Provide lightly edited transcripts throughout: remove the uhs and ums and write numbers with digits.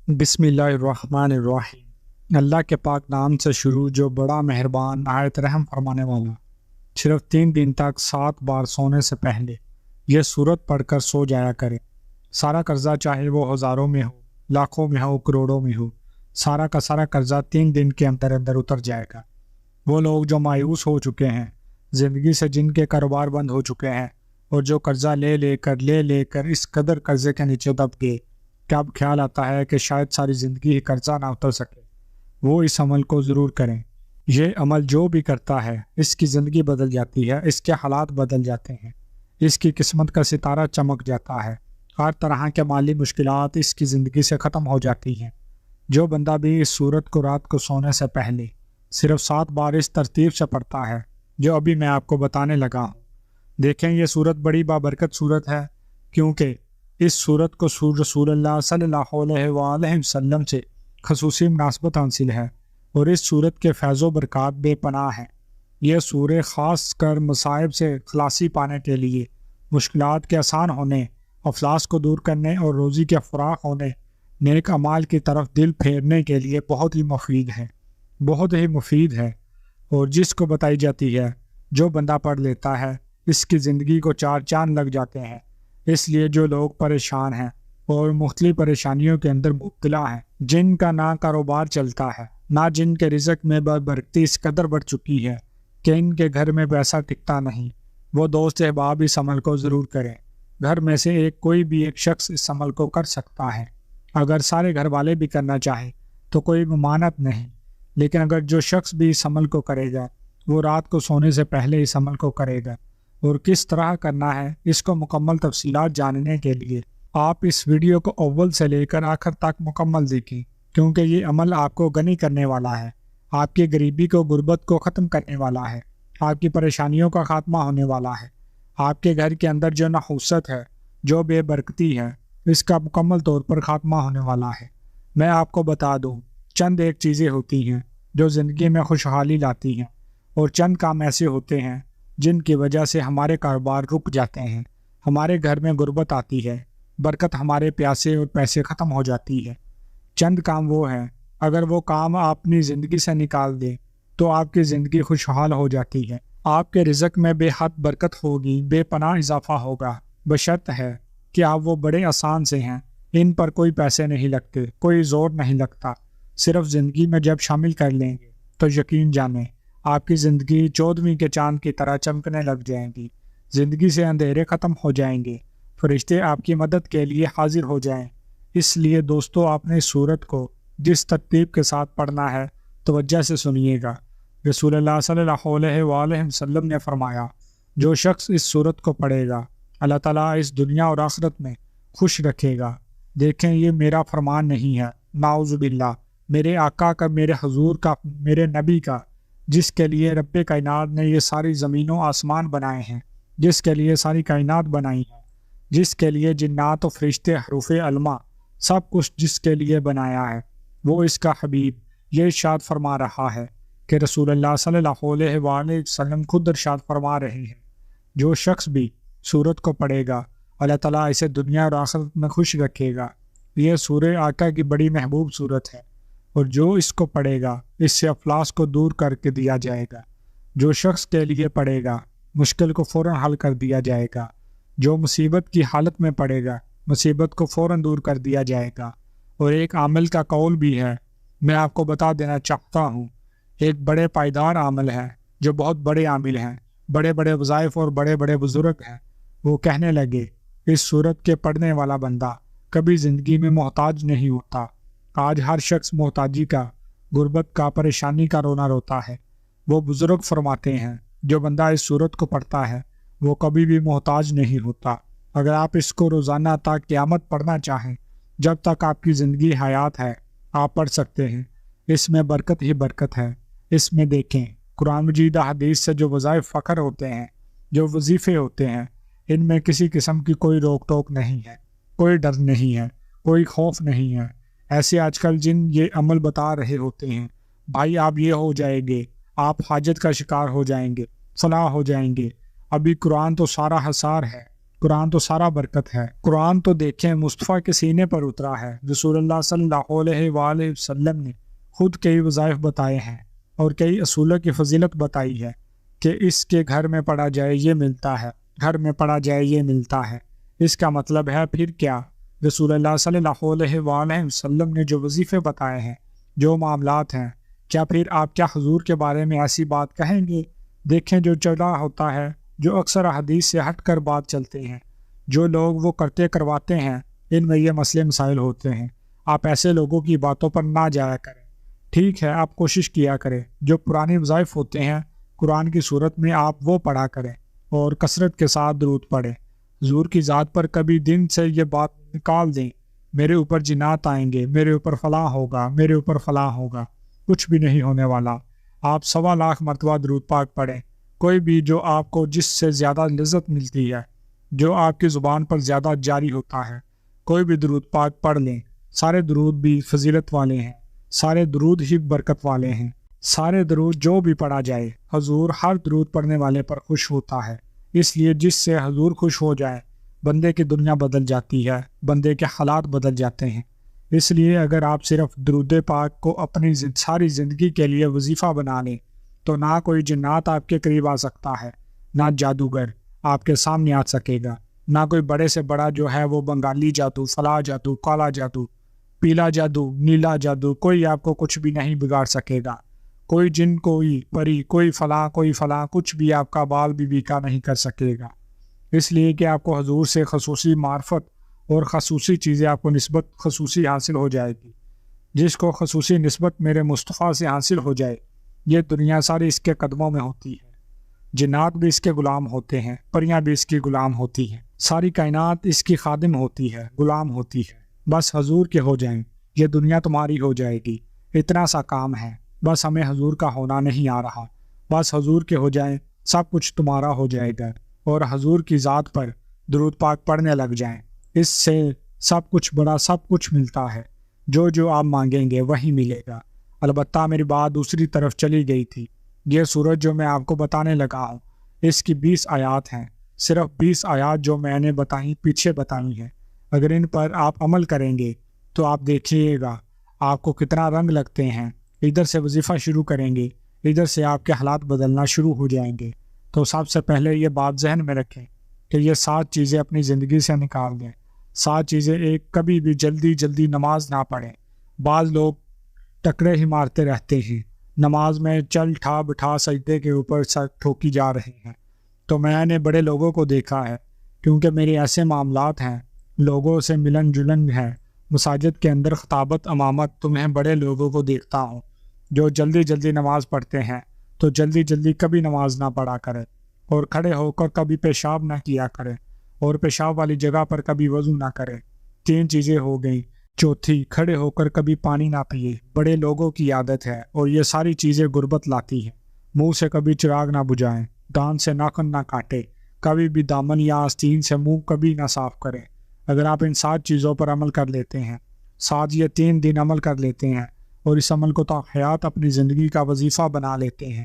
بسم اللہ الرحمن الرحیم۔ اللہ کے پاک نام سے شروع جو بڑا مہربان نہایت رحم فرمانے والا۔ صرف 3 دن تک 7 بار سونے سے پہلے یہ سورت پڑھ کر سو جایا کریں۔ سارا قرضہ چاہے وہ ہزاروں میں ہو، لاکھوں میں ہو، کروڑوں میں ہو، سارا کا سارا قرضہ 3 دن کے اندر اندر اتر جائے گا۔ وہ لوگ جو مایوس ہو چکے ہیں زندگی سے، جن کے کاروبار بند ہو چکے ہیں اور جو قرضہ لے لے کر اس قدر قرضے کے نیچے دب گئے کہ اب خیال آتا ہے کہ شاید ساری زندگی ہی قرضہ نہ اتر سکے، وہ اس عمل کو ضرور کریں۔ یہ عمل جو بھی کرتا ہے اس کی زندگی بدل جاتی ہے، اس کے حالات بدل جاتے ہیں، اس کی قسمت کا ستارہ چمک جاتا ہے، ہر طرح کے مالی مشکلات اس کی زندگی سے ختم ہو جاتی ہیں۔ جو بندہ بھی اس سورت کو رات کو سونے سے پہلے صرف 7 بار اس ترتیب سے پڑھتا ہے جو ابھی میں آپ کو بتانے لگا ہوں، دیکھیں یہ سورت بڑی بابرکت سورت ہے، کیونکہ اس سورت کو رسول اللہ صلی اللہ علیہ وآلہ وسلم سے خصوصی مناسبت حاصل ہے، اور اس سورت کے فیض و برکات بے پناہ ہیں۔ یہ سورہ خاص کر مصائب سے خلاصی پانے کے لیے، مشکلات کے آسان ہونے، افلاس کو دور کرنے اور روزی کے فراخ ہونے، نیک اعمال کی طرف دل پھیرنے کے لیے بہت ہی مفید ہے، اور جس کو بتائی جاتی ہے جو بندہ پڑھ لیتا ہے اس کی زندگی کو 4 چاند لگ جاتے ہیں۔ اس لیے جو لوگ پریشان ہیں اور مختلف پریشانیوں کے اندر مبتلا ہیں، جن کا نہ کاروبار چلتا ہے، نہ جن کے رزق میں برکتی اس قدر بڑھ چکی ہے کہ ان کے گھر میں پیسہ ٹکتا نہیں، وہ دوست احباب اس عمل کو ضرور کریں۔ گھر میں سے کوئی بھی ایک شخص اس عمل کو کر سکتا ہے۔ اگر سارے گھر والے بھی کرنا چاہیں تو کوئی ممانعت نہیں، لیکن اگر جو شخص بھی اس عمل کو کرے گا وہ رات کو سونے سے پہلے اس عمل کو کرے گا، اور کس طرح کرنا ہے اس کو مکمل تفصیلات جاننے کے لیے آپ اس ویڈیو کو اول سے لے کر آخر تک مکمل دیکھیں، کیونکہ یہ عمل آپ کو غنی کرنے والا ہے، آپ کی غریبی کو، غربت کو ختم کرنے والا ہے، آپ کی پریشانیوں کا خاتمہ ہونے والا ہے، آپ کے گھر کے اندر جو نحوست ہے، جو بے برکتی ہے، اس کا مکمل طور پر خاتمہ ہونے والا ہے۔ میں آپ کو بتا دوں، چند ایک چیزیں ہوتی ہیں جو زندگی میں خوشحالی لاتی ہیں، اور چند کام ایسے ہوتے ہیں جن کی وجہ سے ہمارے کاروبار رک جاتے ہیں، ہمارے گھر میں غربت آتی ہے، برکت ہمارے پیاسے اور پیسے ختم ہو جاتی ہے۔ چند کام وہ ہیں، اگر وہ کام آپ اپنی زندگی سے نکال دیں تو آپ کی زندگی خوشحال ہو جاتی ہے، آپ کے رزق میں بے حد برکت ہوگی، بے پناہ اضافہ ہوگا، بشرط ہے کہ آپ وہ بڑے آسان سے ہیں، ان پر کوئی پیسے نہیں لگتے، کوئی زور نہیں لگتا، صرف زندگی میں جب شامل کر لیں گے تو یقین جانیں آپ کی زندگی 14ویں کے چاند کی طرح چمکنے لگ جائیں گی، زندگی سے اندھیرے ختم ہو جائیں گے، فرشتے آپ کی مدد کے لیے حاضر ہو جائیں۔ اس لیے دوستو، آپ نے اس سورت کو جس ترتیب کے ساتھ پڑھنا ہے توجہ سے سنیے گا۔ رسول اللہ صلی اللہ علیہ وآلہ وسلم نے فرمایا، جو شخص اس سورت کو پڑھے گا اللہ تعالیٰ اس دنیا اور آخرت میں خوش رکھے گا۔ دیکھیں یہ میرا فرمان نہیں ہے، نعوذ باللہ، میرے آقا کا، میرے حضور کا، میرے نبی کا، جس کے لیے رب کائنات نے یہ ساری زمین و آسمان بنائے ہیں، جس کے لیے ساری کائنات بنائی ہیں، جس کے لیے جنات و فرشتے، حروف علماء، سب کچھ جس کے لیے بنایا ہے، وہ اس کا حبیب یہ ارشاد فرما رہا ہے کہ رسول اللہ صلی اللہ علیہ وآلہ وسلم خود ارشاد فرما رہے ہیں، جو شخص بھی سورت کو پڑھے گا اللہ تعالیٰ اسے دنیا اور آخرت میں خوش رکھے گا۔ یہ سورہ آقا کی بڑی محبوب سورت ہے، اور جو اس کو پڑھے گا اس سے افلاس کو دور کر کے دیا جائے گا۔ جو شخص کے لیے پڑھے گا مشکل کو فوراً حل کر دیا جائے گا، جو مصیبت کی حالت میں پڑھے گا مصیبت کو فوراً دور کر دیا جائے گا۔ اور ایک عامل کا قول بھی ہے، میں آپ کو بتا دینا چاہتا ہوں، ایک بڑے پائیدار عامل ہے، جو بہت بڑے عامل ہیں، بڑے بڑے وظائف اور بڑے بڑے بزرگ ہیں، وہ کہنے لگے اس سورت کے پڑھنے والا بندہ کبھی زندگی میں محتاج نہیں ہوتا۔ آج ہر شخص محتاجی کا، غربت کا، پریشانی کا رونا روتا ہے۔ وہ بزرگ فرماتے ہیں جو بندہ اس سورت کو پڑھتا ہے وہ کبھی بھی محتاج نہیں ہوتا۔ اگر آپ اس کو روزانہ تا قیامت پڑھنا چاہیں، جب تک آپ کی زندگی حیات ہے آپ پڑھ سکتے ہیں، اس میں برکت ہی برکت ہے۔ اس میں دیکھیں قرآن مجید حدیث سے جو وظائف فخر ہوتے ہیں، جو وظیفے ہوتے ہیں، ان میں کسی قسم کی کوئی روک ٹوک نہیں ہے، کوئی ڈر نہیں ہے، کوئی خوف نہیں ہے۔ ایسے آج کل جن یہ عمل بتا رہے ہوتے ہیں، بھائی آپ یہ ہو جائیں گے، آپ حاجت کا شکار ہو جائیں گے، فلاح ہو جائیں گے۔ ابھی قرآن تو سارا حصار ہے، قرآن تو سارا برکت ہے۔ قرآن تو دیکھیں مصطفیٰ کے سینے پر اترا ہے۔ رسول اللہ صلی اللہ علیہ وآلہ وسلم نے خود کئی وظائف بتائے ہیں اور کئی اصولوں کی فضیلت بتائی ہے کہ اس کے گھر میں پڑھا جائے یہ ملتا ہے، گھر میں پڑھا جائے یہ ملتا ہے۔ اس کا مطلب ہے پھر کیا؟ رسول اللہ صلی اللہ علیہ وآلہ وسلم نے جو وظیفے بتائے ہیں، جو معاملات ہیں، کیا پھر آپ کیا حضور کے بارے میں ایسی بات کہیں گے؟ دیکھیں جو چلا ہوتا ہے، جو اکثر حدیث سے ہٹ کر بات چلتے ہیں، جو لوگ وہ کرتے کرواتے ہیں، ان میں یہ مسئلے مسائل ہوتے ہیں۔ آپ ایسے لوگوں کی باتوں پر نہ جایا کریں۔ ٹھیک ہے، آپ کوشش کیا کریں، جو پرانے وظائف ہوتے ہیں قرآن کی صورت میں آپ وہ پڑھا کریں اور کثرت کے ساتھ درود پڑھیں۔ حضور کی ذات پر کبھی دن سے یہ بات نکال دیں، میرے اوپر جنات آئیں گے، میرے اوپر فلاں ہوگا، میرے اوپر فلاں ہوگا، کچھ بھی نہیں ہونے والا۔ آپ 1.25 مرتبہ درود پاک پڑھیں، کوئی بھی جو آپ کو جس سے زیادہ لذت ملتی ہے، جو آپ کی زبان پر زیادہ جاری ہوتا ہے، کوئی بھی درود پاک پڑھ لیں۔ سارے درود بھی فضیلت والے ہیں، سارے درود ہی برکت والے ہیں۔ سارے درود جو بھی پڑھا جائے، حضور ہر درود پڑھنے والے پر خوش ہوتا ہے، اس لیے جس سے حضور خوش ہو جائے بندے کی دنیا بدل جاتی ہے، بندے کے حالات بدل جاتے ہیں۔ اس لیے اگر آپ صرف درود پاک کو اپنی ساری زندگی کے لیے وظیفہ بنا لیں تو نہ کوئی جنات آپ کے قریب آ سکتا ہے، نہ جادوگر آپ کے سامنے آ سکے گا، نہ کوئی بڑے سے بڑا جو ہے وہ بنگالی جادو، فلاں جادو، کالا جادو، پیلا جادو، نیلا جادو، کوئی آپ کو کچھ بھی نہیں بگاڑ سکے گا۔ کوئی جن، کوئی پری، کوئی فلاں کچھ بھی آپ کا بال بھی کا نہیں کر سکے گا۔ اس لیے کہ آپ کو حضور سے خصوصی معرفت اور خصوصی چیزیں آپ کو نسبت خصوصی حاصل ہو جائے گی۔ جس کو خصوصی نسبت میرے مصطفیٰ سے حاصل ہو جائے، یہ دنیا ساری اس کے قدموں میں ہوتی ہے۔ جنات بھی اس کے غلام ہوتے ہیں، پریاں بھی اس کی غلام ہوتی ہیں، ساری کائنات اس کی خادم ہوتی ہے، غلام ہوتی ہے۔ بس حضور کے ہو جائیں، یہ دنیا تمہاری ہو جائے گی۔ اتنا سا کام ہے، بس ہمیں حضور کا ہونا نہیں آ رہا۔ بس حضور کے ہو جائیں، سب کچھ تمہارا ہو جائے گا، اور حضور کی ذات پر درود پاک پڑھنے لگ جائیں۔ اس سے سب کچھ بڑا سب کچھ ملتا ہے، جو آپ مانگیں گے وہی ملے گا۔ البتہ میری بات دوسری طرف چلی گئی تھی۔ یہ سورت جو میں آپ کو بتانے لگا ہوں، اس کی 20 آیات ہیں، صرف 20 آیات جو میں نے پیچھے بتائی ہیں۔ اگر ان پر آپ عمل کریں گے تو آپ دیکھیے گا آپ کو کتنا رنگ لگتے ہیں۔ ادھر سے وظیفہ شروع کریں گے، ادھر سے آپ کے حالات بدلنا شروع ہو جائیں گے۔ تو سب سے پہلے یہ بات ذہن میں رکھیں کہ یہ 7 چیزیں اپنی زندگی سے نکال دیں۔ 7 چیزیں، ایک، کبھی بھی جلدی نماز نہ پڑھیں۔ بعض لوگ ٹکرے ہی مارتے رہتے ہیں، نماز میں چل ٹھا بٹھا سجدے کے اوپر سر ٹھوکی جا رہے ہیں۔ تو میں نے بڑے لوگوں کو دیکھا ہے، کیونکہ میرے ایسے معاملات ہیں، لوگوں سے ملن جلن ہے، مساجد کے اندر خطابت امامت، تو میں بڑے لوگوں کو دیکھتا ہوں جو جلدی نماز پڑھتے ہیں، تو جلدی کبھی نماز نہ پڑھا کرے، اور کھڑے ہو کر کبھی پیشاب نہ کیا کرے، اور پیشاب والی جگہ پر کبھی وضو نہ کرے۔ 3 چیزیں ہو گئیں۔ چوتھی، کھڑے ہو کر کبھی پانی نہ پیے، بڑے لوگوں کی عادت ہے، اور یہ ساری چیزیں غربت لاتی ہیں۔ منہ سے کبھی چراغ نہ بجھائیں، دان سے ناخن نہ کاٹے، کبھی بھی دامن یا آستین سے منہ کبھی نہ صاف کریں۔ اگر آپ ان 7 چیزوں پر عمل کر لیتے ہیں، 7 یا 3 دن عمل کر لیتے ہیں، اور اس عمل کو تا حیات اپنی زندگی کا وظیفہ بنا لیتے ہیں،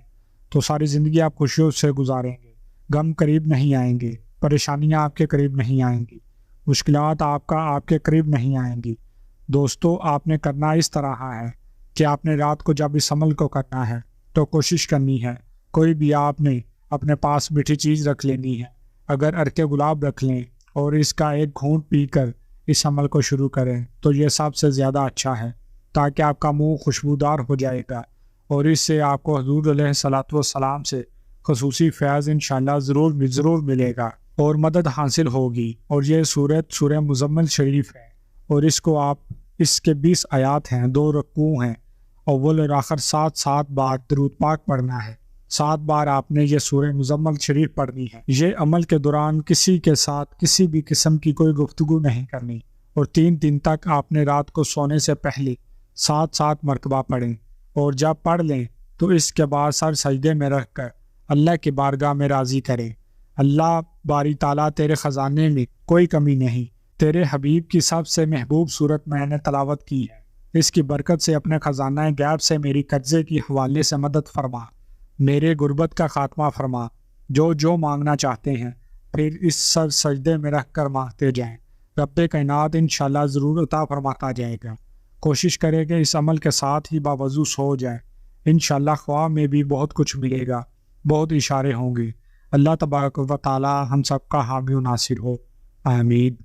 تو ساری زندگی آپ خوشیوں سے گزاریں گے۔ غم قریب نہیں آئیں گے، پریشانیاں آپ کے قریب نہیں آئیں گی، مشکلات آپ کے قریب نہیں آئیں گی۔ دوستو، آپ نے کرنا اس طرح ہے کہ آپ نے رات کو جب اس عمل کو کرنا ہے تو کوشش کرنی ہے، کوئی بھی آپ نے اپنے پاس میٹھی چیز رکھ لینی ہے۔ اگر ارکے گلاب رکھ لیں اور اس کا ایک گھونٹ پی کر اس عمل کو شروع کریں تو یہ سب سے زیادہ اچھا ہے، تاکہ آپ کا منہ خوشبودار ہو جائے گا، اور اس سے آپ کو حضور علیہ الصلوۃ والسلام سے خصوصی فیض انشاءاللہ ضرور ملے گا اور مدد حاصل ہوگی۔ اور یہ سورہ مزمل شریف ہے، اور اس کے 20 آیات ہیں، 2 رکوع ہیں، اول اور آخر 7 بار درود پاک پڑھنا ہے۔ 7 بار آپ نے یہ سورہ مزمل شریف پڑھنی ہے۔ یہ عمل کے دوران کسی کے ساتھ کسی بھی قسم کی کوئی گفتگو نہیں کرنی، اور 3 دن تک آپ نے رات کو سونے سے پہلے 7 مرتبہ پڑھیں، اور جب پڑھ لیں تو اس کے بعد سر سجدے میں رکھ کر اللہ کی بارگاہ میں راضی کریں۔ اللہ باری تعالیٰ تیرے خزانے میں کوئی کمی نہیں، تیرے حبیب کی سب سے محبوب صورت میں نے تلاوت کی ہے، اس کی برکت سے اپنے خزانہ غیب سے میری قرضے کی حوالے سے مدد فرما، میرے غربت کا خاتمہ فرما، جو مانگنا چاہتے ہیں پھر اس سر سجدے میں رکھ کر مانگتے جائیں۔ رب کائنات انشاءاللہ ضرور عطا فرماتا جائے گا۔ کوشش کرے کہ اس عمل کے ساتھ ہی باوضو سو جائے، انشاءاللہ خواب میں بھی بہت کچھ ملے گا، بہت اشارے ہوں گے۔ اللہ تبارک و تعالی ہم سب کا حامی و ناصر ہو، آمین۔